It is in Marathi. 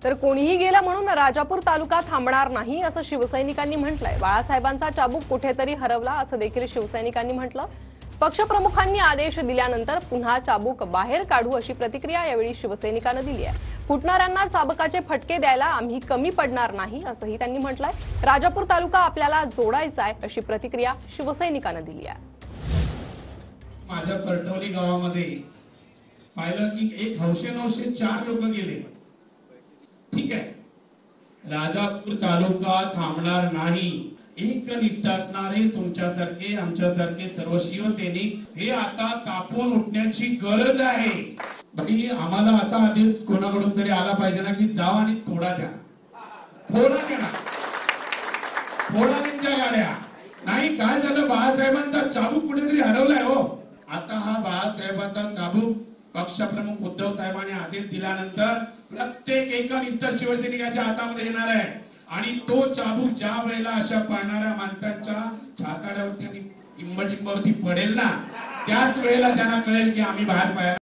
तर कोणीही गेला म्हणून राजापूर तालुका थांबणार नाही असं शिवसैनिकांनी म्हटलंय। बाळासाहेबांचा चाबूक कुठेतरी हरवला असं देखील शिवसैनिकांनी म्हटलं। पक्षप्रमुखांनी आदेश दिल्यानंतर पुन्हा चाबूक बाहेर काढू अशी प्रतिक्रिया यावेळी शिवसैनिकांनी दिली आहे। फुटणाऱ्यांना चाबकाचे फटके द्यायला आम्ही कमी पडणार नाही असंही त्यांनी म्हटलंय। राजापूर तालुका आपल्याला जोडायचा आहे अशी प्रतिक्रिया शिवसैनिकांनी दिली आहे। माझ्या परटवली गावामध्ये पाहिलं की एक हौशे 4 लोक गेले। ठीक आहे, राजापूर तालुका थांबणार नाही। एकनिष्ठ असणारे तुमच्यासारखे आमच्यासारखे सर्व शिवसैनिक हे आता कापून उठण्याची गरज आहे। आणि आम्हाला असा आदेश कोणाकडून तरी आला पाहिजे ना की जावा आणि तोडा द्या, फोडा द्या, फोडा त्यांच्या गाड्या। नाही काय झालं, बाळासाहेबांचा चाबूक कुठेतरी हरवलाय हो। आता हा बाळासाहेबांचा चाबूक पक्षप्रमुख उद्धव साहेबांनी आदेश दिल्यानंतर प्रत्येक एकनिष्ठ शिवसैनिकाच्या हातामध्ये येणार आहे। आणि तो चाबूक ज्या वेळेला अशा पळणाऱ्या माणसांच्या छाताड्यावरती आणि टिंबटिंबावरती पडेल ना, त्याच वेळेला त्यांना कळेल की आम्ही बाहेर पाहायला